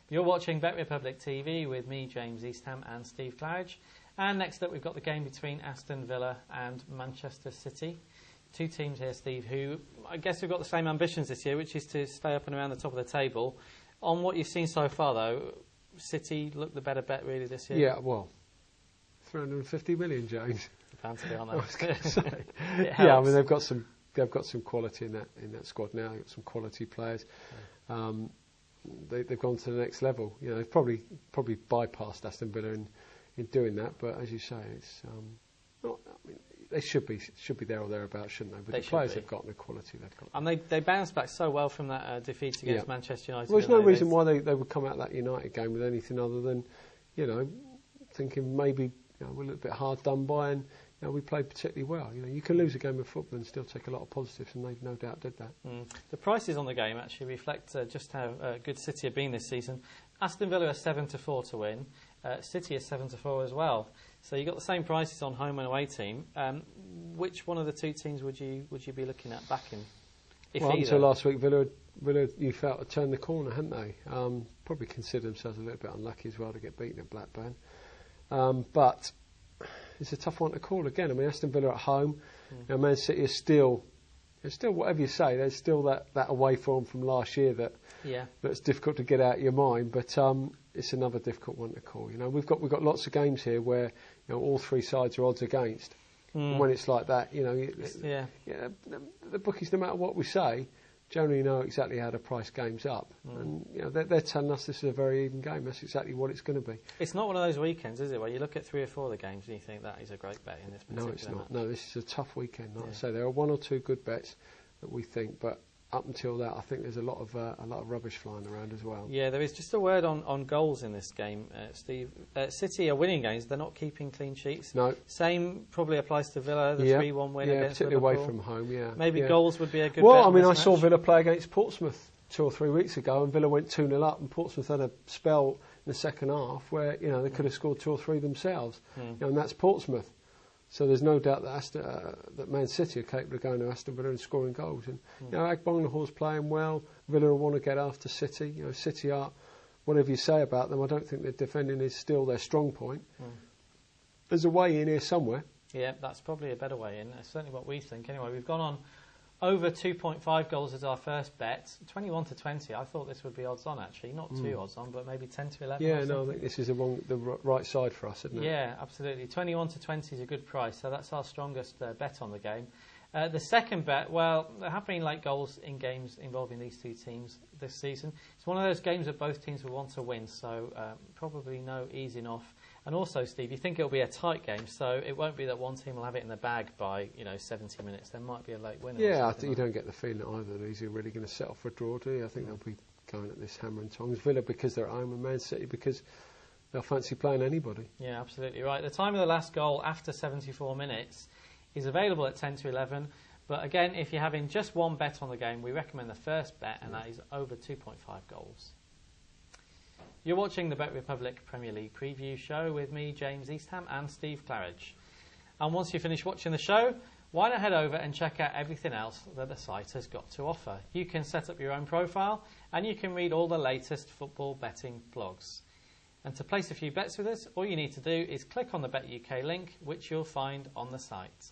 You're watching Bet Republic TV with me, James Eastham, and Steve Claridge. And next up, we've got the game between Aston Villa and Manchester City. Two teams here, Steve, who I guess have got the same ambitions this year, which is to stay up and around the top of the table. On what you've seen so far, though, City look the better bet really this year? Yeah, well, 350 million, James. Fancy on that. I was going to say. Yeah, I mean they've got some quality in that squad now. They've got some quality players. Yeah. They've gone to the next level. You know, they've probably bypassed Aston Villa in doing that. But as you say, it's not. I mean, they should be there or thereabouts, shouldn't they? But the players they've got and the quality they've got. And they bounced back so well from that defeat against Manchester United. Well, there's no reason why they would come out of that United game with anything other than, you know, thinking maybe we're a little bit hard done by and we played particularly well. You know, you can lose a game of football and still take a lot of positives, and they no doubt did that. The prices on the game actually reflect just how good City have been this season. Aston Villa are 7-4 to win. City is 7-4 as well. So you've got the same prices on home and away team. Which one of the two teams would you be looking at backing? Well, until last week, Villa you felt had turned the corner, hadn't they? Probably consider themselves a little bit unlucky as well to get beaten at Blackburn. But it's a tough one to call again. I mean, Aston Villa at home. You know, Man City is still whatever you say. There's still that away form from last year that's difficult to get out of your mind. But it's another difficult one to call. You know, we've got lots of games here where all three sides are odds against. And when it's like that, the bookies, no matter what we say, generally know exactly how to price games up. And they're telling us this is a very even game. That's exactly what it's going to be. It's not one of those weekends, is it, where you look at 3 or 4 of the games and you think that is a great bet in this particular No, it's not. match. No, this is a tough weekend. Like I say, there are 1 or 2 good bets that we think, but up until that, I think there's a lot of rubbish flying around as well. Yeah, there is. Just a word on goals in this game, Steve. City are winning games; they're not keeping clean sheets. No. Same probably applies to Villa. The 3-1 win against particularly Liverpool. away from home. Yeah, maybe goals would be a good. Well, bet I mean, in I this saw match. Villa play against Portsmouth 2 or 3 weeks ago, and Villa went 2-0 up, and Portsmouth had a spell in the second half where they could have scored 2 or 3 themselves, and that's Portsmouth. So there's no doubt that Man City are capable of going to Aston Villa and scoring goals. And Agbonlahor's playing well. Villa will want to get after City. City are, whatever you say about them, I don't think their defending is still their strong point. There's a way in here somewhere. Yeah, that's probably a better way in. That's certainly what we think. Anyway, we've gone on over 2.5 goals as our first bet. 21-20. I thought this would be odds on actually, not too odds on, but maybe 10-11. Yeah, no, I think this is the right side for us, isn't it? Yeah, absolutely. 21-20 is a good price, so that's our strongest bet on the game. The second bet, well, there have been late goals in games involving these two teams this season. It's one of those games that both teams will want to win, so probably no easing off. And also, Steve, you think it'll be a tight game, so it won't be that one team will have it in the bag by 70 minutes. There might be a late winner. Yeah, I think you don't get the feeling that either of these are really going to settle for a draw, do you? I think they'll be going at this hammer and tongs. Villa because they're at home, and Man City because they'll fancy playing anybody. Yeah, absolutely right. The time of the last goal after 74 minutes is available at 10-11. But again, if you're having just one bet on the game, we recommend the first bet, and that is over 2.5 goals. You're watching the Bet Republic Premier League preview show with me, James Eastham, and Steve Claridge. And once you finish watching the show, why not head over and check out everything else that the site has got to offer. You can set up your own profile, and you can read all the latest football betting blogs. And to place a few bets with us, all you need to do is click on the Bet UK link, which you'll find on the site.